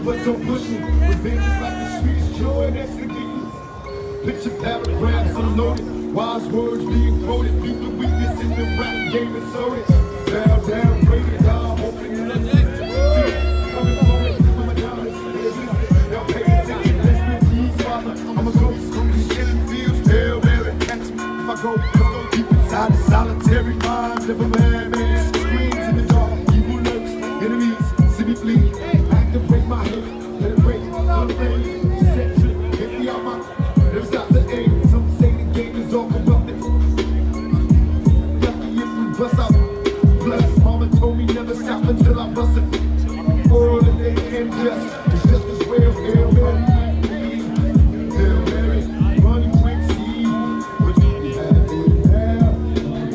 but don't push me. Revenge is like the sweetest joy that's the key. Picture paragraphs unloaded, wise words being quoted. Beat the weakness in the rap game and sold it. Bow down, break it down, open it up. Coming forward, I'm a diamond. Y'all pay attention, let's be peace, father. I'm a ghost, the shit feels hell, Mary. Catch me if I go deep inside the solitary mind of a man. Screams in the dark, evil lurks, enemies, see me bleed. Activate my head, let it break, unrain, set trip, hit me out my. Never stop to aim. Some say the game is all corrupted. Lucky if we bust out. Plus, mama told me never stop until I bust it. All that they can just, it's just as well. Hail Mary, Hail Mary, run quick, see what you have in there.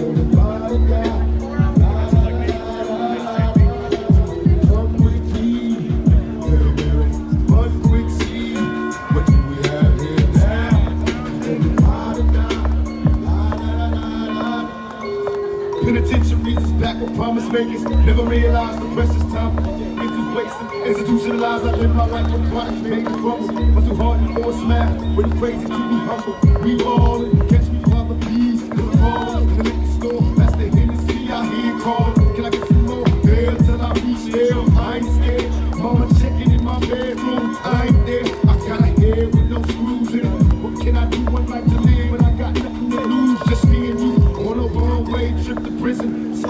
On the bottom, run quick, see. Hail Mary, run quick, see what you have in there. Penitentiaries is back with promise makers. Never realized the precious time is wasting. Institutionalized, I live my life with product made to crumble. But too hard for a smile. When it's crazy, keep me humble. We ballin', catch me father, please. Cause I'm all in the liquor store. That's the Hennessy I hear calling. Can I get some more? Hell till I reach hell. I ain't scared. Mama checking in my bedroom. I ain't there. I got a head with no screws in it. What can I do? One life to live when I got nothing to lose. Just me and you on a one-way trip to prison. So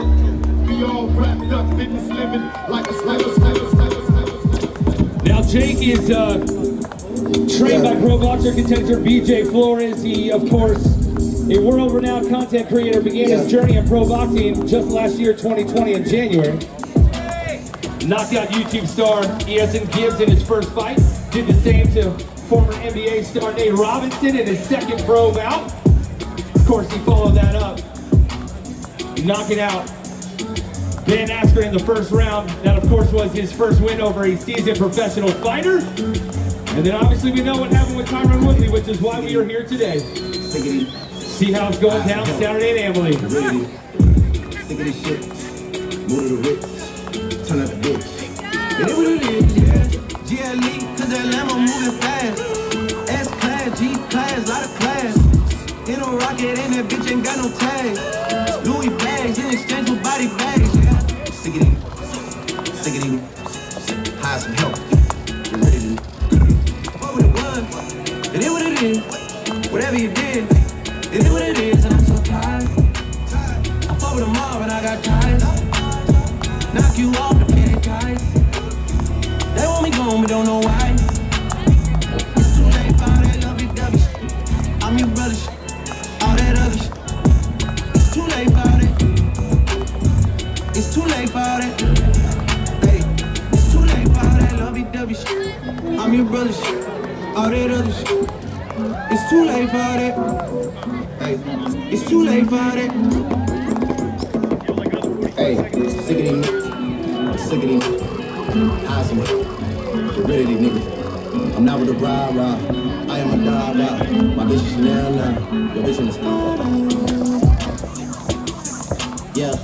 we all wrapped up in this living like a slider. Now Jake is trained by pro boxer contender BJ Flores. He, of course, a world-renowned content creator, began his journey in pro boxing just last year, 2020 in January. Knocked out YouTube star Eason Gibbs in his first fight. Did the same to former NBA star Nate Robinson in his second pro bout. Of course, he followed that up, knocking out Ben Askren in the first round. That, of course, was his first win over a seasoned professional fighter. And then, obviously, we know what happened with Tyron Woodley, which is why we are here today. See how it's going down Saturday at Amalie. Sick of this shit. Move to the rich. Turn up the bitch. It is what it is, yeah. GLE, cause that Lambo moving fast. S-Class, G-Class, lot of class. In a rocket, and that bitch ain't got no tags. Louis bags in exchange for body bags, yeah. Sick of these. Hire some help. What would it was? It is what it is. Whatever you did, it is what it is, and I'm so tired. I fought with them all, but I got tired. Knock you off the pay guys. They want me gone, but don't know why. It's too late for all that lovey-dovey shit. I'm your brother shit. All that other shit. It's too late for that. It's too late for that. Hey, it's too late for all that lovey-dovey shit. I'm your brother shit. All that other shit. It's too late for that. Hey, it's too late for that. Hey, sick of these niggas. Sick of these niggas. Hire some help. Get rid of these niggas. I'm not with the rah-rah. I am a rah-rah. My bitch is now. Your bitch in the store. Yeah,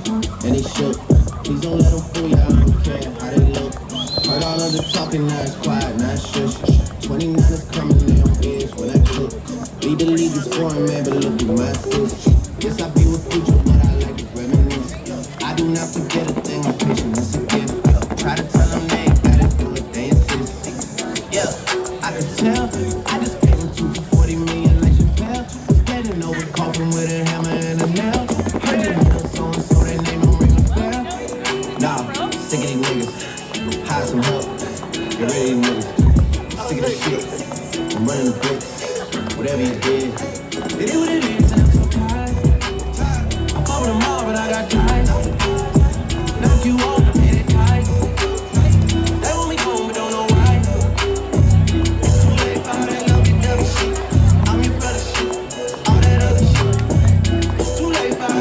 and they shook. Please don't let them fool ya, I don't care how they look. Heard all of the talking, now it's quiet, now it's shush. 29 is coming, they on edge when I cook. Lead the league is foreign, man, but look at my sis. Yes, I be with future, but I like to reminisce. I do not forget a thing, I'm patient, it's a gift. Try to tell them they ain't gotta do it, they insist. Yeah, I can tell, I just gave them 2 for 40 million like Chappelle. Standing over coffin with a hammer and a nail. Heard you know so-and-so, they name don't ring a bell. Nah, sick of these niggas, hire some help, get rid of these niggas. Sick of this shit, I'm running the bricks, whatever you did. It is what it is, and I'm so tired. I fought with them all, but I got tired. Knock you off the pay that tight. They want me home, but don't know why. It's too late for all that lovey-dovey shit. I'm your brother shit, all that other shit. It's too late for all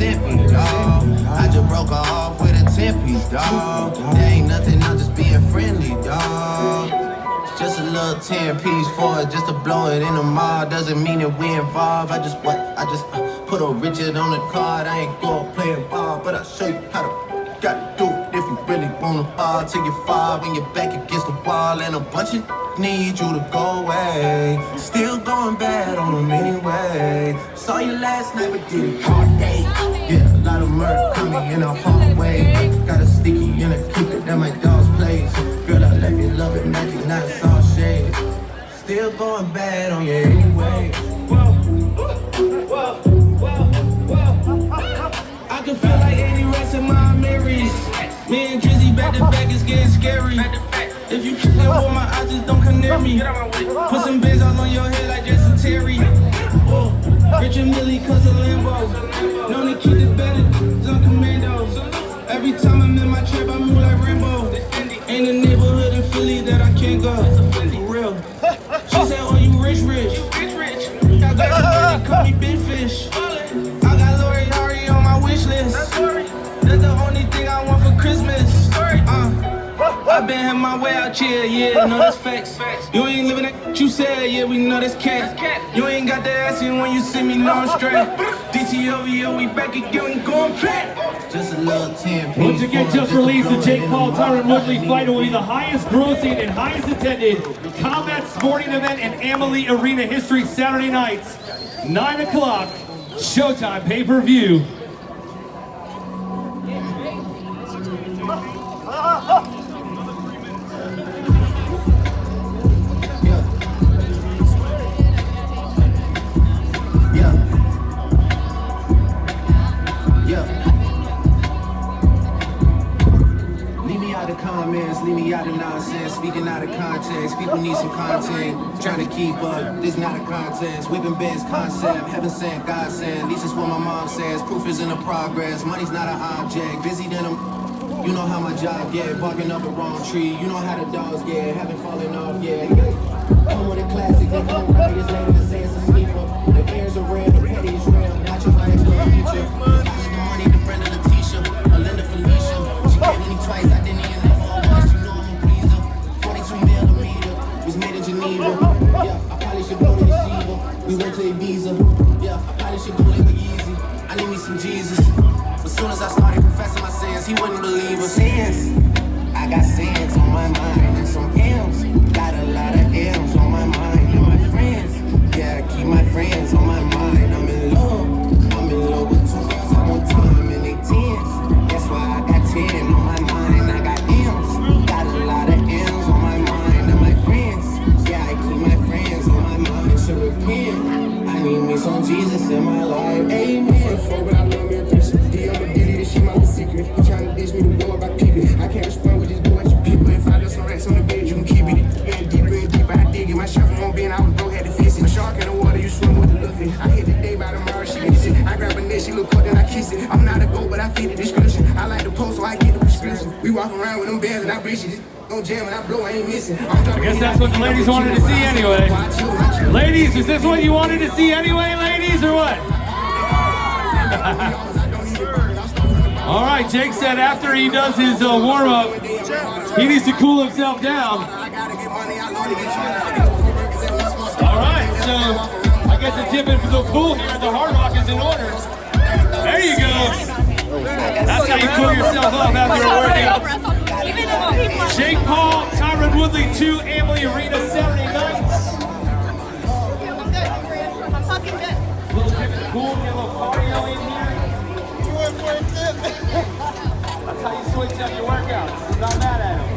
sent me, dawg. I just broke her off with a 10-piece, dawg. There ain't nothing, I'm just being friendly, dawg. Just a little 10-piece for it, just to blow it in the mall. Doesn't mean that we involved. I just put a Richard on the card. I ain't go playing ball, but I'll show you how to gotta do it if you really wanna ball till you fall when you're back against the wall. And a bunch of need you to go away. Still going bad on them anyway. Saw you last night, but did it hard day. Yeah, a lot of murder coming in a hard way. Got a sticky in a keep it at my dog's place. Girl, I left you love it, magic, not it's all shade. Still going bad on you anyway. I can feel like 80 rats in my Marys. Me and Drizzy back to back is getting scary. If you play with my eyes, just don't come near me. Put some bins all on your head like Jason Terry. Richard Millie, cause of Lambo. Known to keep it better, on commando. Every time I'm in my trap, I move like Rambo. Ain't a neighborhood in Philly that I can't go. For real. She said, oh, you rich. I got they call me Big Fish. I got Lori Harry on my wish list. That's the only thing I want for Christmas. I been had my way out here, yeah, no, that's facts. You ain't living that you said, yeah, we know that's cat. You ain't got that ass in when you see me, no, I'm straight. DTOVO, we back again, we going back. Just a little 10. Once again, just released the Jake Paul Tyron Woodley fight will be the highest grossing and highest attended combat sporting event in Amalie Arena history Saturday nights, 9 o'clock, Showtime pay-per-view. Comments, leave me out of nonsense, speaking out of context. People need some content, trying to keep up. This not a contest. Whipping beds concept, heaven sent, God sent. At least it's what my mom says. Proof is in the progress. Money's not an object. Busy than them. You know how my job get. Barking up the wrong tree. You know how the dogs get. Haven't fallen off yet. Come with a classic. They come right. It's later to say it's a sleeper. The airs are red. The petty is real. Not your life's for the future. The money, the friend of Letitia. Alinda Felicia. She gave me twice. I didn't even. Yeah, I probably should go to the Shiva. We went to Ibiza. Yeah, I probably should go live with Yeezy. I need me some Jesus. As soon as I started confessing my sins, he wouldn't believe us. Sins. I got sins on my mind and some M's. Got a lot of M's on my mind and my friends. Yeah, I keep my friends on my mind. I'm in love with 2 girls at one time and they 10s. That's why I got 10 on my mind. I got M's. Got a lot of M's on my mind and my friends. To repent. I need me some Jesus in my life. Amen. But I love me a person. He on the dilly, this shit my secret. He tryna dish me the war about people. I can't respond with this boy at your people. If I left some rats on the bed, you can keep it. Man, deeper, I dig it. My shovel won't be and I was broke, had to fix it. A shark in the water, you swim with the little fish. I hit the day by tomorrow, she gets it. I grab a net, she look cut, then I kiss it. I'm not a goat, but I fit the description. I like the post, so I get the prescription. We walk around with them bands and I reach it. Don't jam and I blow, I ain't missing. I guess that's what the ladies wanted to see anyway. Ladies, is this what you wanted to see anyway, ladies, or what? All right, Jake said after he does his warm-up, he needs to cool himself down. All right, so I guess the dip into the pool here at the Hard Rock is in order. There you go. That's how you cool yourself off after a workout. Jake Paul, Tyron Woodley, 2 Amalie Arena Saturday nights. I'm fucking good. A little dip in the pool, get a little cardio in here. That's how you switch up your workouts. I'm not mad at him.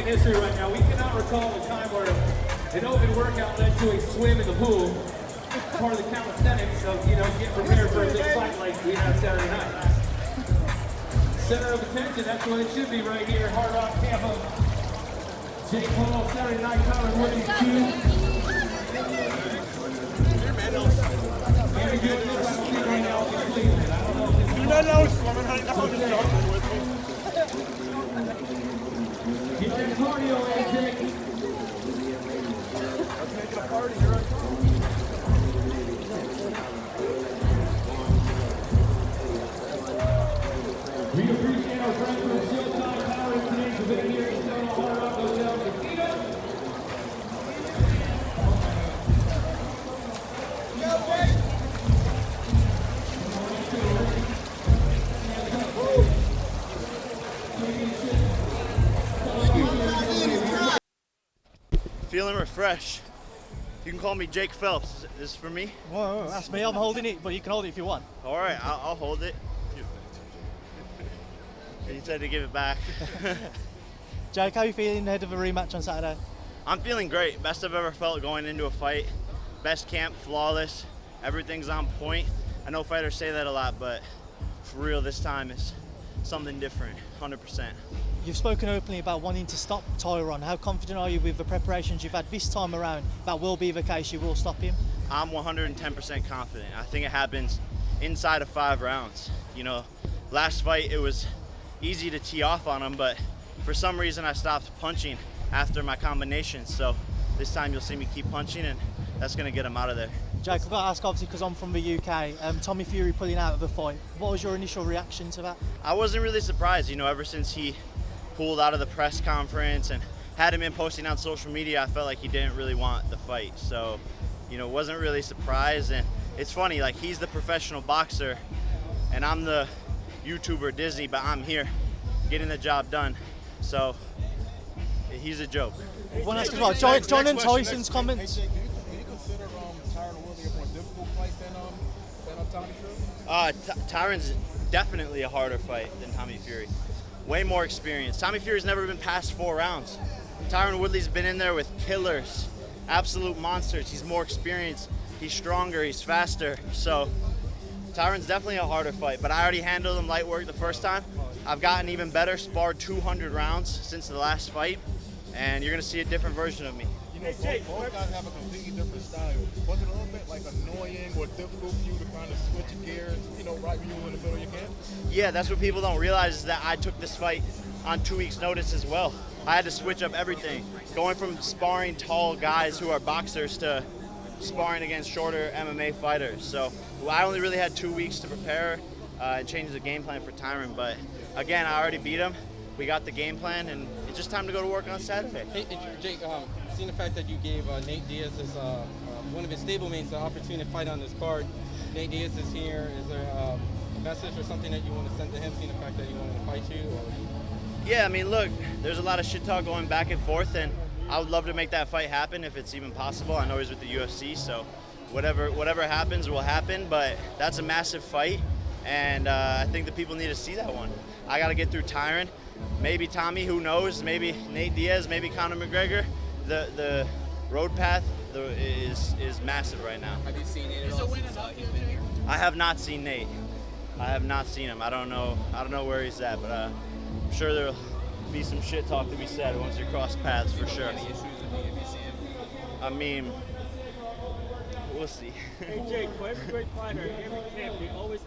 History right now. We cannot recall the time where an open workout led to a swim in the pool. Part of the calisthenics of, get prepared for a big fight like we have Saturday night. Center of attention, that's what it should be right here, Hard Rock, Tampa. Jake Paul, Saturday night, Tyron Woodley, 2. Very good. know he's swimming, honey. Now he's jogging with me. Get your cardio, AJ. Let's make it a party. Here I come. We appreciate our friends from Showtime Power today's event here in Stone Hard Rock Hotel Casino. Feeling refreshed. You can call me Jake Phelps. This is for me? Whoa, that's me. I'm holding it, but you can hold it if you want. All right, I'll hold it. You said to give it back. Jake, how are you feeling ahead of a rematch on Saturday? I'm feeling great. Best I've ever felt going into a fight. Best camp, flawless. Everything's on point. I know fighters say that a lot, but for real this time is something different, 100%. You've spoken openly about wanting to stop Tyron. How confident are you with the preparations you've had this time around that will be the case, you will stop him? I'm 110% confident. I think it happens inside of 5 rounds. You know, last fight it was easy to tee off on him, but for some reason I stopped punching after my combination. So this time you'll see me keep punching, and that's going to get him out of there. Jake, I've got to ask, obviously, because I'm from the UK, Tommy Fury pulling out of the fight. What was your initial reaction to that? I wasn't really surprised. You know, ever since he pulled out of the press conference and had him in posting on social media, I felt like he didn't really want the fight. So, you know, wasn't really surprised. And it's funny, like, he's the professional boxer and I'm the YouTuber Disney, but I'm here getting the job done. So he's a joke. I want to ask as well, John and Tyson's comments. Hey, Jake, do you consider Tyron Woodley a more difficult fight than Tommy Fury? Tyron's definitely a harder fight than Tommy Fury. Way more experience. Tommy Fury's never been past 4 rounds. Tyron Woodley's been in there with killers, absolute monsters. He's more experienced, he's stronger, he's faster. So Tyron's definitely a harder fight, but I already handled him light work the first time. I've gotten even better, sparred 200 rounds since the last fight, and you're gonna see a different version of me. You know, both guys have a completely different style. Was it a little bit like annoying or difficult for you to kind of switch gears, you know, right when you were in the middle of your camp? Yeah, that's what people don't realize, is that I took this fight on 2 weeks' notice as well. I had to switch up everything, going from sparring tall guys who are boxers to sparring against shorter MMA fighters. So I only really had 2 weeks to prepare and change the game plan for Tyron. But again, I already beat him. We got the game plan, and it's just time to go to work on Saturday. Hey, Jake, seeing the fact that you gave Nate Diaz, one of his stablemates, the opportunity to fight on this card, Nate Diaz is here. Is there a message or something that you want to send to him, seeing the fact that he wanted to fight you? Or? Yeah, I mean, look, there's a lot of shit talk going back and forth, and I would love to make that fight happen if it's even possible. I know he's with the UFC, so whatever happens will happen, but that's a massive fight, and I think the people need to see that one. I got to get through Tyron, maybe Tommy, who knows, maybe Nate Diaz, maybe Conor McGregor. The road path is massive right now. Have you seen Nate at all since he's been here? I have not seen Nate. I have not seen him. I don't know where he's at, but I'm sure there'll be some shit talk to be said once you cross paths for sure. Any issues if you see him? I mean, we'll see. Hey Jake, for every great fighter, every camp, they always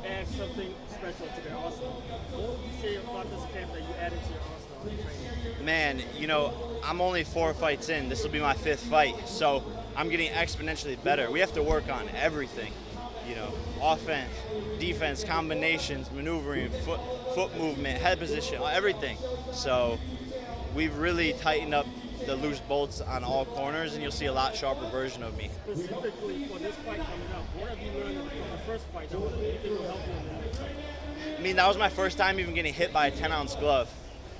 add something special to their arsenal. What would you say about this camp that you added to your arsenal in training? Man, you know, I'm only 4 fights in. This will be my 5th fight, so I'm getting exponentially better. We have to work on everything, you know, offense, defense, combinations, maneuvering, foot movement, head position, everything. So we've really tightened up the loose bolts on all corners, and you'll see a lot sharper version of me. Specifically for this fight coming up, what have you learned from the first fight that you think will help you in the next fight? I mean, that was my first time even getting hit by a 10-ounce glove.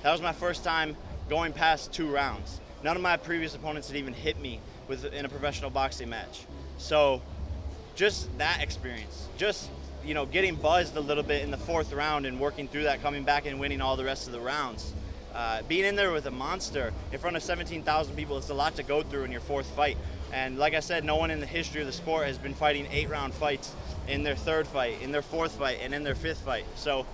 That was my first time going past 2 rounds. None of my previous opponents had even hit me in a professional boxing match. So just that experience, just, you know, getting buzzed a little bit in the 4th round and working through that, coming back and winning all the rest of the rounds. Being in there with a monster in front of 17,000 people, it's a lot to go through in your 4th fight. And like I said, no one in the history of the sport has been fighting 8-round fights in their 3rd fight, in their 4th fight, and in their 5th fight. So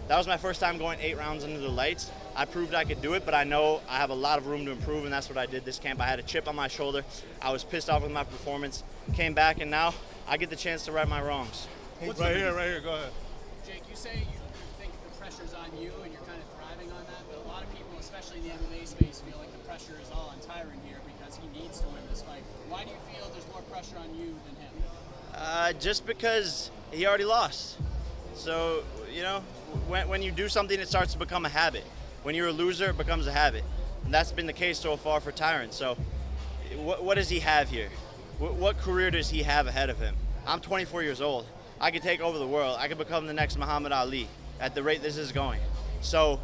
that was my first time going 8 rounds into the lights. I proved I could do it, but I know I have a lot of room to improve, and that's what I did this camp. I had a chip on my shoulder. I was pissed off with my performance, came back, and now I get the chance to right my wrongs. Right here, go ahead. Jake, you say you think the pressure's on you and you're kind of thriving on that, but a lot of people, especially in the MMA space, feel like the pressure is all on Tyron here because he needs to win this fight. Why do you feel there's more pressure on you than him? Just because he already lost. So, you know, when you do something, it starts to become a habit. When you're a loser, it becomes a habit. And that's been the case so far for Tyron. So what does he have here? What career does he have ahead of him? I'm 24 years old. I could take over the world. I could become the next Muhammad Ali at the rate this is going. So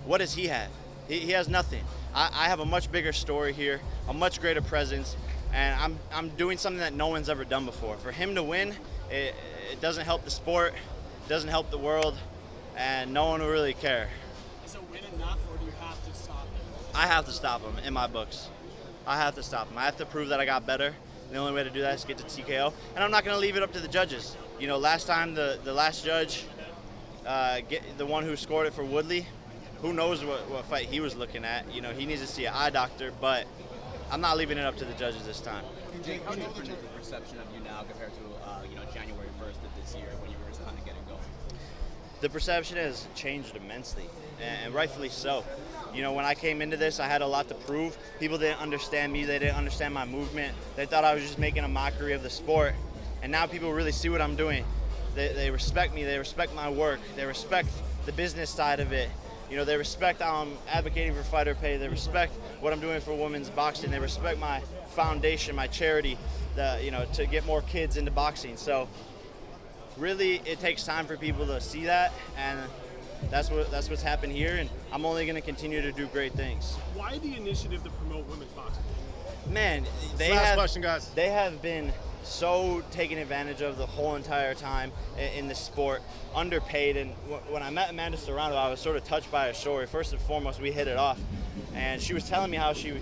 what does he have? He has nothing. I have a much bigger story here, a much greater presence, and I'm doing something that no one's ever done before. For him to win, it doesn't help the sport, it doesn't help the world, and no one will really care. Is a win enough, or do you have to stop him? I have to stop him in my books. I have to stop him. I have to prove that I got better. The only way to do that is get to TKO. And I'm not going to leave it up to the judges. You know, last time the last judge, the one who scored it for Woodley, who knows what fight he was looking at. You know, he needs to see an eye doctor, but I'm not leaving it up to the judges this time. Jake, how different is the perception of you now compared to January 1st of this year when you were just kind of getting going? The perception has changed immensely, and rightfully so. You know, when I came into this, I had a lot to prove. People didn't understand me. They didn't understand my movement. They thought I was just making a mockery of the sport. And now people really see what I'm doing. They respect me. They respect my work. They respect the business side of it. You know, they respect how I'm advocating for fighter pay. They respect what I'm doing for women's boxing. They respect my foundation, my charity, to get more kids into boxing. So really, it takes time for people to see that, and that's what's happened here, and I'm only going to continue to do great things. Why the initiative to promote women's boxing? Man, Last question, guys. They have been so taken advantage of the whole entire time in the sport, underpaid. And when I met Amanda Serrano, I was sort of touched by her story. First and foremost, we hit it off, and she was telling me how she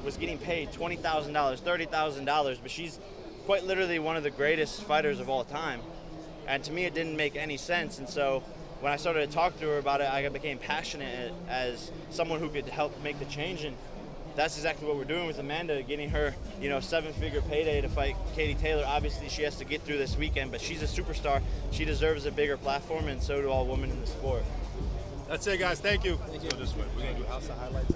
was getting paid $20,000, $30,000, but she's quite literally one of the greatest fighters of all time. And to me, it didn't make any sense. And so when I started to talk to her about it, I became passionate as someone who could help make the change. And that's exactly what we're doing with Amanda, getting her, seven-figure payday to fight Katie Taylor. Obviously, she has to get through this weekend, but she's a superstar. She deserves a bigger platform, and so do all women in the sport. That's it, guys. Thank you. Thank you. This way. We're going to do house of highlights.